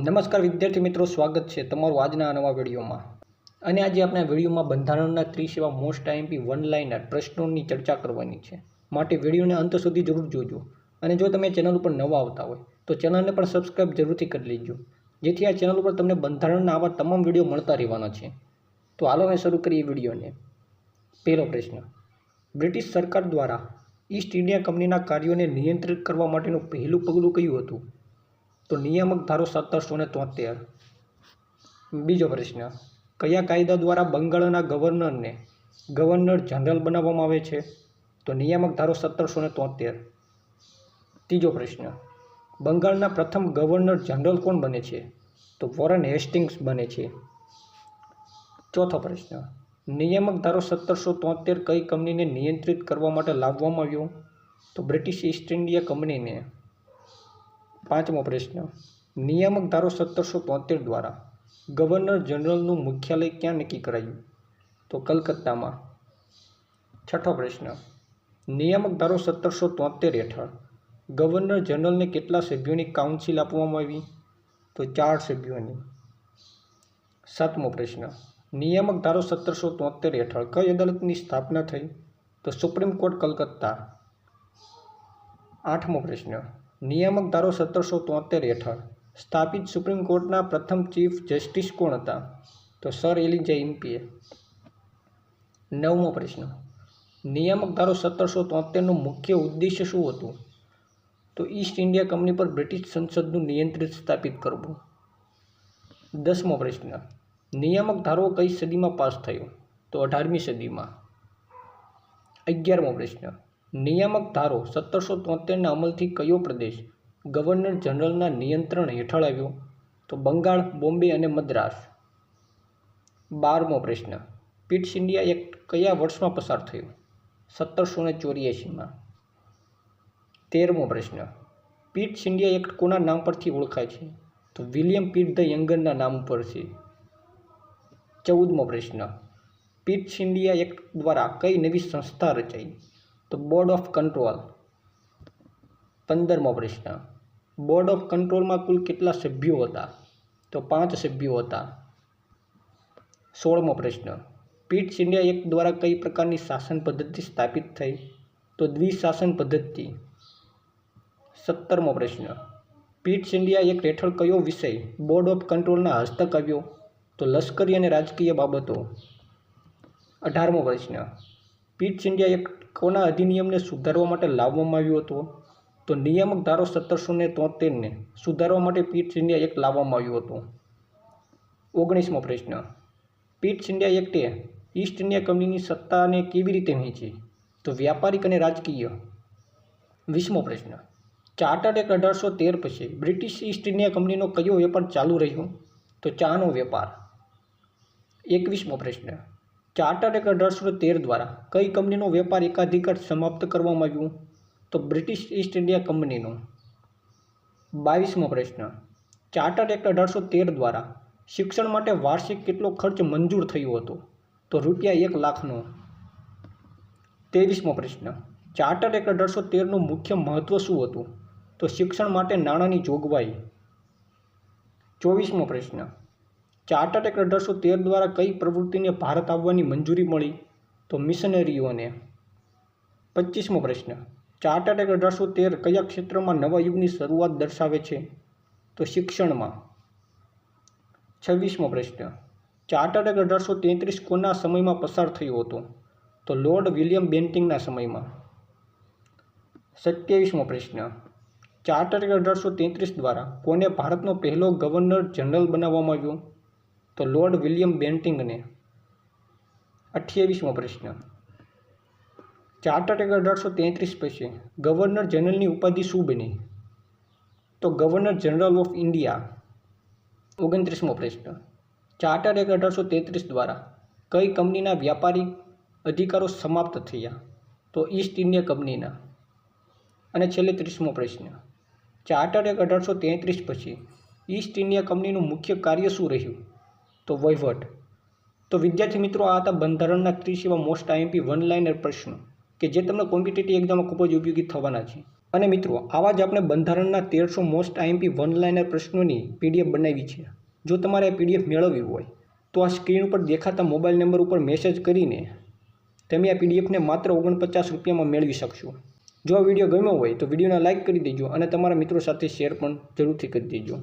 નમસ્કાર વિદ્યાર્થી મિત્રો, સ્વાગત છે તમારું આજના નવા વિડીયોમાં. અને આજે આપણે આ વિડીયોમાં બંધારણના 30 એવા મોસ્ટ આઈએમપી વન લાઇનર પ્રશ્નોની ચર્ચા કરવાની છે. માટે વિડીયોને અંત સુધી જરૂર જોજો. અને જો તમે ચેનલ ઉપર નવા આવતા હોય તો ચેનલને પણ સબસ્ક્રાઇબ જરૂરથી કરી લેજો, જેથી આ ચેનલ ઉપર તમને બંધારણના આવા તમામ વિડીયો મળતા રહેવાના છે. તો હાલો અમે શરૂ કરીએ વિડીયોને. પહેલો પ્રશ્ન: બ્રિટિશ સરકાર દ્વારા ઈસ્ટ ઇન્ડિયા કંપનીના કાર્યોને નિયંત્રિત કરવા માટેનું પહેલું પગલું કયું હતું? તો નિયામક ધારો 1773. બીજો પ્રશ્ન: કયા કાયદા દ્વારા બંગાળના ગવર્નરને ગવર્નર જનરલ બનાવવામાં આવે છે? તો નિયામક ધારો 1773. ત્રીજો પ્રશ્ન: બંગાળના પ્રથમ ગવર્નર જનરલ કોણ બને છે? તો વોરેન હેસ્ટિંગ્સ બને છે. ચોથો પ્રશ્ન: નિયામક ધારો 1773 કઈ કંપનીને નિયંત્રિત કરવા માટે લાવવામાં આવ્યો? તો બ્રિટિશ ઈસ્ટ ઇન્ડિયા કંપનીને. પાંચમો પ્રશ્ન: નિયામક ધારો 1773 દ્વારા ગવર્નર જનરલનું મુખ્યાલય ક્યાં નક્કી કરાયું? તો કલકત્તામાં. છઠ્ઠો પ્રશ્ન: નિયામક ધારો 1773 હેઠળ ગવર્નર જનરલને કેટલા સભ્યોની કાઉન્સિલ આપવામાં આવી? તો 4 સભ્યોની. સાતમો પ્રશ્ન: નિયામક ધારો 1773 હેઠળ કઈ અદાલતની સ્થાપના થઈ? તો સુપ્રીમ કોર્ટ, કલકત્તા. આઠમો પ્રશ્ન: નિયામક ધારો 1773 હેઠળ સ્થાપિત સુપ્રીમ કોર્ટના પ્રથમ ચીફ જસ્ટિસ કોણ હતા? તો સર એલિજા ઇમ્પીએ. નવમો પ્રશ્ન: નિયામક ધારો 1773નું મુખ્ય ઉદ્દેશ્ય શું હતું? તો ઈસ્ટ ઇન્ડિયા કંપની પર બ્રિટિશ સંસદનું નિયંત્રણ સ્થાપિત કરવું. 10મો પ્રશ્ન: નિયામક ધારો કઈ સદીમાં પાસ થયો? તો 18મી સદીમાં. 11મો પ્રશ્ન: નિયામક ધારો 1773ના અમલથી કયો પ્રદેશ ગવર્નર જનરલના નિયંત્રણ હેઠળ આવ્યો? તો બંગાળ, બોમ્બે અને મદ્રાસ. 12મો પ્રશ્ન: પિટ્સ ઇન્ડિયા એક્ટ કયા વર્ષમાં પસાર થયો? 1784માં. 13મો પ્રશ્ન: પિટ્સ ઇન્ડિયા એક્ટ કોના નામ પરથી ઓળખાય છે? તો વિલિયમ પિટ ધ યંગરના નામ પરથી. 14મો પ્રશ્ન: પિટ્સ ઇન્ડિયા એક્ટ દ્વારા કઈ નવી સંસ્થા રચાઈ? તો બોર્ડ ઓફ કંટ્રોલ. 15મો પ્રશ્ન: બોર્ડ ઓફ કંટ્રોલમાં કુલ કેટલા સભ્યો હતા? તો 5 સભ્યો હતા. 16મો પ્રશ્ન: પિટ્સ ઇન્ડિયા એક્ટ દ્વારા કઈ પ્રકારની શાસન પદ્ધતિ સ્થાપિત થઈ? તો દ્વિશાસન પદ્ધતિ. 17મો પ્રશ્ન: પિટ્સ ઇન્ડિયા એક્ટ હેઠળ કયો વિષય બોર્ડ ઓફ કંટ્રોલના હસ્તક આવ્યો? તો લશ્કરી અને રાજકીય બાબતો. 18મો પ્રશ્ન: પિટ્સ ઇન્ડિયા એક્ટ કોના અધિનિયમને સુધારવા માટે લાવવામાં આવ્યો હતો? તો નિયામક ધારો 1773ને સુધારવા માટે પિટ્સ ઇન્ડિયા એક્ટ લાવવામાં આવ્યો હતો. 19મો પ્રશ્ન: પિટ્સ ઇન્ડિયા એક્ટે ઈસ્ટ ઇન્ડિયા કંપનીની સત્તાને કેવી રીતે વહેંચી? તો વ્યાપારિક અને રાજકીય. 20મો પ્રશ્ન: ચાર્ટર્ડ એક્ટ 1813 પછી બ્રિટિશ ઈસ્ટ ઇન્ડિયા કંપનીનો કયો વેપાર ચાલુ રહ્યો? તો ચાનો વેપાર. 21મો પ્રશ્ન: ચાર્ટર્ડ એક્ટ 1813 દ્વારા કઈ કંપનીનો વેપાર એકાધિકાર સમાપ્ત કરવામાં આવ્યું? તો બ્રિટિશ ઈસ્ટ ઇન્ડિયા કંપનીનો. 22મો પ્રશ્ન: ચાર્ટર્ડ એક્ટ 1813 દ્વારા શિક્ષણ માટે વાર્ષિક કેટલો ખર્ચ મંજૂર થયો હતો? તો ₹1 લાખનો. 23મો પ્રશ્ન: ચાર્ટર્ડ એક્ટ 1813નું મુખ્ય મહત્વ શું હતું? તો શિક્ષણ માટે નાણાંની જોગવાઈ. 24મો પ્રશ્ન: ચાર્ટર્ડ એક્ટ 1813 દ્વારા કઈ પ્રવૃત્તિને ભારત આવવાની મંજૂરી મળી? તો મિશનરીઓને. 25મો પ્રશ્ન: ચાર્ટર્ડ એક્ટ 1813 કયા ક્ષેત્રમાં નવા યુગની શરૂઆત દર્શાવે છે? તો શિક્ષણમાં. 26મો પ્રશ્ન: ચાર્ટર્ડ એક્ટ 1833 કોના સમયમાં પસાર થયો હતો? તો લોર્ડ વિલિયમ બેન્ટિંગના સમયમાં. 27મો પ્રશ્ન: ચાર્ટર્ડ એક્ટ 1833 દ્વારા કોને ભારતનો પહેલો ગવર્નર જનરલ બનાવવામાં આવ્યો? તો લોર્ડ વિલિયમ બેન્ટિંગને. 28મો પ્રશ્ન: ચાર્ટર્ડ એક્ટ 1833 પછી ગવર્નર જનરલની ઉપાધિ શું બની? તો ગવર્નર જનરલ ઓફ ઇન્ડિયા. 29મો પ્રશ્ન: ચાર્ટર્ડ એક્ટ 1833 દ્વારા કઈ કંપનીના વ્યાપારિક અધિકારો સમાપ્ત થયા? તો ઈસ્ટ ઇન્ડિયા કંપનીના. અને છેલ્લે 30મો પ્રશ્ન: ચાર્ટર્ડ એક્ટ 1833 પછી ઈસ્ટ ઇન્ડિયા કંપનીનું મુખ્ય કાર્ય શું રહ્યું? તો વહીવટ. તો વિદ્યાર્થી મિત્રો, આ હતા બંધારણના 30 એવા મોસ્ટ આઈએમપી વન લાઇનર પ્રશ્નો કે જે તમને કોમ્પિટિટિવ એક્ઝામમાં ખૂબ જ ઉપયોગી થવાના છે. અને મિત્રો, આવા જ આપણે બંધારણના 1300 મોસ્ટ આઈએમપી વન લાઇનર પ્રશ્નોની PDF બનાવી છે. જો તમારે આ PDF મેળવવી હોય તો આ સ્ક્રીન ઉપર દેખાતા મોબાઈલ નંબર ઉપર મેસેજ કરીને તમે આ PDFને માત્ર 49 રૂપિયામાં મેળવી શકશો. જો આ વિડીયો ગમ્યો હોય તો વિડીયોને લાઇક કરી દેજો અને તમારા મિત્રો સાથે શેર પણ જરૂરથી કરી દેજો.